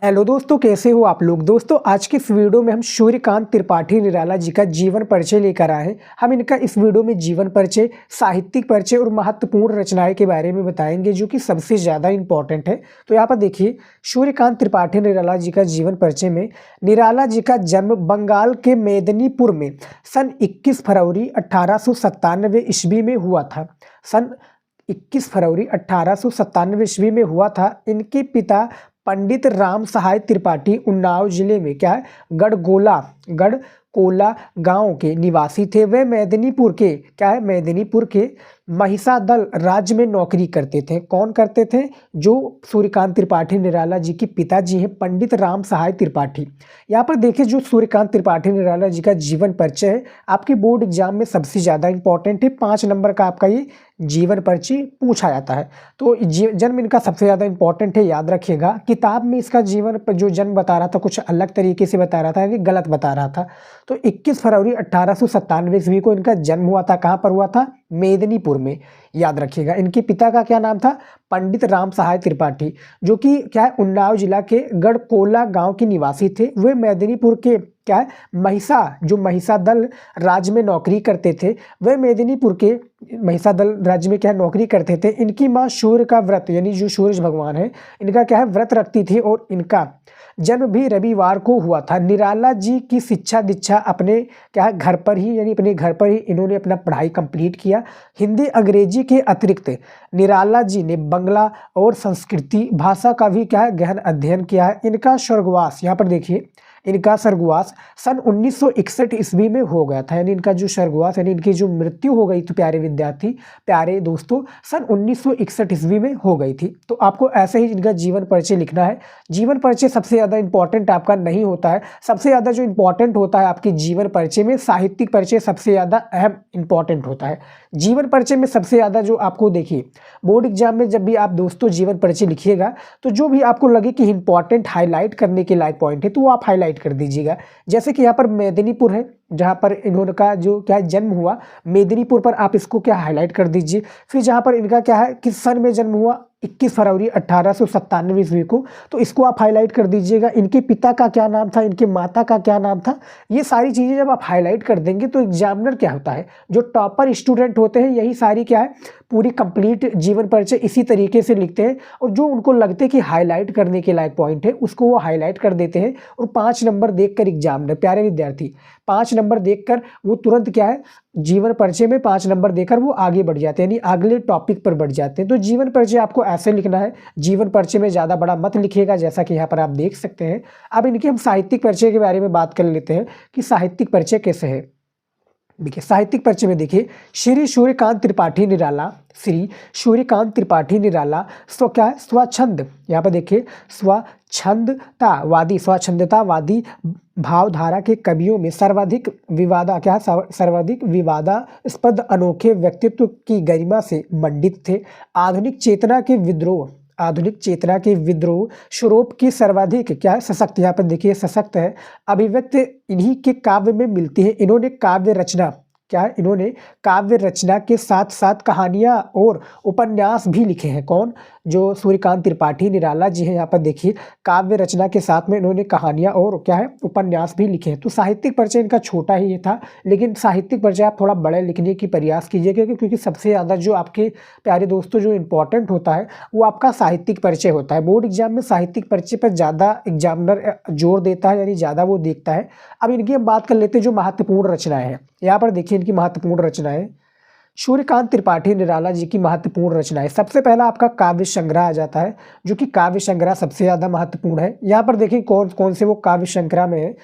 Hello दोस्तों, कैसे हो आप लोग। दोस्तों, आज के इस वीडियो में हम सूर्यकांत त्रिपाठी निराला जी का जीवन परिचय लेकर आए हैं। हम इनका इस वीडियो में जीवन परिचय, साहित्यिक परिचय और महत्वपूर्ण रचनाएं के बारे में बताएंगे जो कि सबसे ज़्यादा इंपॉर्टेंट है। तो यहाँ पर देखिए, सूर्यकांत त्रिपाठी निराला जी का जीवन परिचय में निराला जी का जन्म बंगाल के मेदिनीपुर में सन 21 फरवरी 1897 ईस्वी में हुआ था। सन 21 फरवरी 1897 ईस्वी में हुआ था। इनके पिता पंडित राम सहाय त्रिपाठी उन्नाव जिले में गढ़कोला गांव के निवासी थे। वे मेदिनीपुर के महिसादल राज्य में नौकरी करते थे। कौन करते थे? जो सूर्यकांत त्रिपाठी निराला जी के पिताजी हैं, पंडित राम सहाय त्रिपाठी। यहाँ पर देखिए, जो सूर्यकांत त्रिपाठी निराला जी का जीवन परिचय है, आपके बोर्ड एग्जाम में सबसे ज़्यादा इंपॉर्टेंट है। 5 नंबर का आपका ये जीवन परिचय पूछा जाता है। तो जन्म इनका सबसे ज़्यादा इंपॉर्टेंट है, याद रखिएगा। किताब में इसका जीवन जो जन्म बता रहा था कुछ अलग तरीके से बता रहा था, यानी गलत बता रहा था। तो 21 फरवरी 1897 ईस्वी को इनका जन्म हुआ था। कहाँ पर हुआ था? मेदिनीपुर में, याद रखिएगा। इनके पिता का क्या नाम था? पंडित राम सहाय त्रिपाठी, जो कि क्या है, उन्नाव जिला के गढ़कोला गांव के निवासी थे। वे मेदिनीपुर के क्या है, महिसादल राज्य में नौकरी करते थे। वे मेदिनीपुर के महिसादल राज्य में क्या नौकरी करते थे। इनकी माँ सूर्य का व्रत, यानी जो सूरज भगवान है, इनका क्या है, व्रत रखती थी और इनका जन्म भी रविवार को हुआ था। निराला जी की शिक्षा दीक्षा अपने क्या है, घर पर ही, यानी अपने घर पर ही इन्होंने अपना पढ़ाई कंप्लीट किया। हिंदी अंग्रेजी के अतिरिक्त निराला जी ने बंगला और संस्कृति भाषा का भी क्या है, गहन अध्ययन किया है। इनका स्वर्गवास, यहाँ पर देखिए, इनका स्वर्गवास सन 1961 ईस्वी में हो गया था। यानी इनका जो स्वर्गवास, यानी इनकी जो मृत्यु हो गई थी, प्यारे दोस्तों, सन 1961 ईस्वी में हो गई थी। तो आपको ऐसे ही इनका जीवन परिचय लिखना है। जीवन परिचय सबसे ज़्यादा इंपॉर्टेंट आपका नहीं होता है। सबसे ज़्यादा जो इंपॉर्टेंट होता है आपके जीवन परिचय में, साहित्यिक परिचय सबसे ज़्यादा अहम इंपॉर्टेंट होता है। जीवन परिचय में सबसे ज़्यादा जो आपको, देखिए, बोर्ड एग्जाम में जब भी आप दोस्तों जीवन परिचय लिखिएगा, तो जो भी आपको लगे कि इंपॉर्टेंट हाईलाइट करने के लायक पॉइंट है, तो वो आप हाईलाइट कर दीजिएगा। जैसे कि यहाँ पर मेदिनीपुर है, जहाँ पर इन्होंने का जो क्या जन्म हुआ, मेदिनीपुर पर आप इसको क्या हाईलाइट कर दीजिए। फिर जहाँ पर इनका क्या है, किस सन में जन्म हुआ, 21 फरवरी 1897 ईस्वी को, तो इसको आप हाईलाइट कर दीजिएगा। इनके पिता का क्या नाम था, इनके माता का क्या नाम था, ये सारी चीज़ें जब आप हाईलाइट कर देंगे तो एग्जामिनर क्या होता है, जो टॉपर स्टूडेंट होते हैं, यही सारी क्या है, पूरी कंप्लीट जीवन परिचय इसी तरीके से लिखते हैं। और जो उनको लगते हैं कि हाईलाइट करने के लायक पॉइंट है, उसको वो हाईलाइट कर देते हैं। और 5 नंबर देखकर एग्जामिनर, प्यारे विद्यार्थी, 5 नंबर देखकर वो तुरंत क्या है, जीवन परिचय में 5 नंबर देकर वो आगे बढ़ जाते हैं, यानी अगले टॉपिक पर बढ़ जाते हैं। तो जीवन परिचय आपको ऐसे लिखना है। जीवन परिचय में ज़्यादा बड़ा मत लिखिएगा, जैसा कि यहाँ पर आप देख सकते हैं। अब इनके हम साहित्यिक परिचय के बारे में बात कर लेते हैं कि साहित्यिक परिचय कैसे है। देखिए, साहित्यिक परिचय में देखिए, श्री सूर्यकांत त्रिपाठी निराला स्वच्छंद, यहाँ पर देखिए, स्वच्छंदतावादी भावधारा के कवियों में सर्वाधिक विवादास्पद अनोखे व्यक्तित्व की गरिमा से मंडित थे। आधुनिक चेतना के विद्रोह स्वरूप की सर्वाधिक क्या है, सशक्त, यहाँ पर देखिए सशक्त है, अभिव्यक्ति इन्हीं के काव्य में मिलती है। इन्होंने काव्य रचना के साथ साथ कहानियाँ और उपन्यास भी लिखे हैं। कौन? जो सूर्यकांत त्रिपाठी निराला जी हैं। यहाँ पर देखिए, काव्य रचना के साथ में इन्होंने कहानियाँ और क्या है, उपन्यास भी लिखे हैं। तो साहित्यिक परिचय इनका छोटा ही था, लेकिन साहित्यिक परिचय आप थोड़ा बड़े लिखने की प्रयास कीजिएगा, क्योंकि सबसे ज़्यादा जो आपके प्यारे दोस्तों जो इंपॉर्टेंट होता है वो आपका साहित्यिक परिचय होता है। बोर्ड एग्जाम में साहित्यिक परिचय पर ज़्यादा एग्जामिनर जोर देता है, यानी ज़्यादा वो देखता है। अब इनकी हम बात कर लेते हैं जो महत्वपूर्ण रचनाएं हैं। यहाँ पर देखिए इनकी महत्वपूर्ण रचनाएं, सूर्यकांत त्रिपाठी निराला जी की महत्वपूर्ण रचनाएं। सबसे पहला आपका काव्य संग्रह आ जाता है, जो कि काव्य संग्रह सबसे ज़्यादा महत्वपूर्ण है। यहाँ पर देखिए कौन कौन से वो काव्य संग्रह में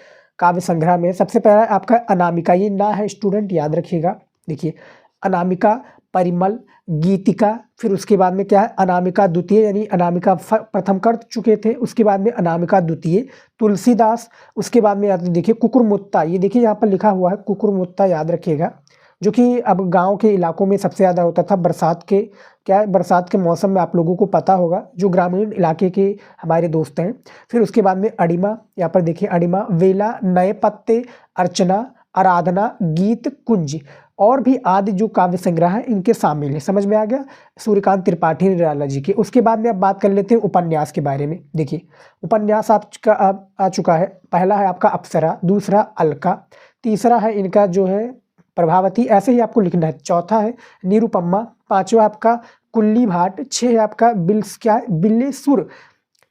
सबसे पहला आपका अनामिका। ये ना है स्टूडेंट, याद रखिएगा। देखिए, अनामिका, परिमल, गीतिका, फिर उसके बाद में क्या है, अनामिका द्वितीय, यानी अनामिका प्रथम कर चुके थे, उसके बाद में अनामिका द्वितीय, तुलसीदास, उसके बाद में देखिए कुकुरमुत्ता। ये देखिए यहाँ पर लिखा हुआ है कुकुरमुत्ता, याद रखिएगा, जो कि अब गांव के इलाकों में सबसे ज़्यादा होता था। बरसात के मौसम में आप लोगों को पता होगा, जो ग्रामीण इलाके के हमारे दोस्त हैं। फिर उसके बाद में अड़िमा, यहाँ पर देखिए अड़िमा, वेला, नए पत्ते, अर्चना, आराधना, गीत कुंज, और भी आदि जो काव्य संग्रह है इनके शामिल है। समझ में आ गया सूर्यकांत त्रिपाठी निराला जी के। उसके बाद में अब बात कर लेते हैं उपन्यास के बारे में। देखिए उपन्यास आपका आ चुका है। पहला है आपका अप्सरा, दूसरा अलका, तीसरा है इनका जो है प्रभावती, ऐसे ही आपको लिखना है। चौथा है निरुपमा, पांचवा आपका कुल्ली भाट, छह है आपका बिल्लेसुर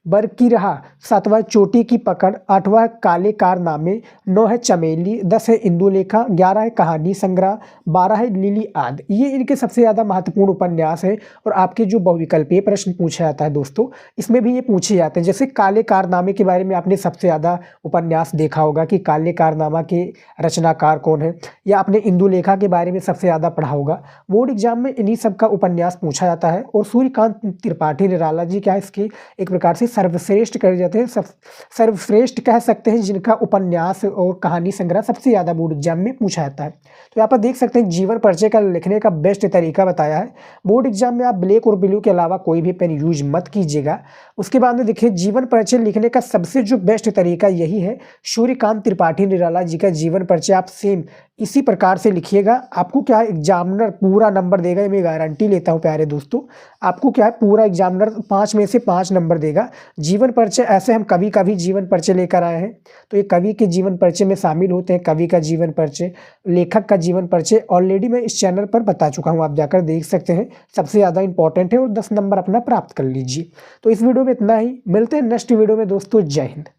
बरकीरहा, सातवां चोटी की पकड़, आठवां है काले कारनामे, नौ है चमेली, 10 है इंदुलेखा, 11 है कहानी संग्रह, 12 है लिली आद। ये इनके सबसे ज़्यादा महत्वपूर्ण उपन्यास है। और आपके जो बहुविकल्पीय प्रश्न पूछा जाता है दोस्तों, इसमें भी ये पूछे जाते हैं। जैसे काले कारनामे के बारे में आपने सबसे ज़्यादा उपन्यास देखा होगा कि काले कारनामा के रचनाकार कौन है, या आपने इंदुलेखा के बारे में सबसे ज़्यादा पढ़ा होगा। बोर्ड एग्जाम में इन्हीं सब का उपन्यास पूछा जाता है। और सूर्यकांत त्रिपाठी निराला जी क्या है, इसके एक प्रकार से सर्वश्रेष्ठ कहे जाते हैं, सर्वश्रेष्ठ कह सकते हैं, जिनका उपन्यास और कहानी संग्रह सबसे ज़्यादा बोर्ड एग्जाम में पूछा जाता है। तो यहाँ पर देख सकते हैं जीवन परिचय का लिखने का बेस्ट तरीका बताया है। बोर्ड एग्जाम में आप ब्लैक और ब्लू के अलावा कोई भी पेन यूज मत कीजिएगा। उसके बाद में देखिए जीवन परिचय लिखने का सबसे जो बेस्ट तरीका यही है, सूर्यकांत त्रिपाठी निराला जी का जीवन परिचय आप सेम इसी प्रकार से लिखिएगा। आपको क्या है एग्जामिनर पूरा नंबर देगा, ये मैं गारंटी लेता हूँ प्यारे दोस्तों। आपको क्या है पूरा एग्जामिनर 5 में से 5 नंबर देगा। जीवन परिचय ऐसे हम कभी कभी जीवन परिचय लेकर आए हैं, तो ये कवि के जीवन परिचय में शामिल होते हैं। कवि का जीवन परिचय, लेखक का जीवन परिचय ऑलरेडी मैं इस चैनल पर बता चुका हूँ, आप जाकर देख सकते हैं। सबसे ज़्यादा इंपॉर्टेंट है और 10 नंबर अपना प्राप्त कर लीजिए। तो इस वीडियो में इतना ही, मिलते हैं नेक्स्ट वीडियो में दोस्तों। जय हिंद।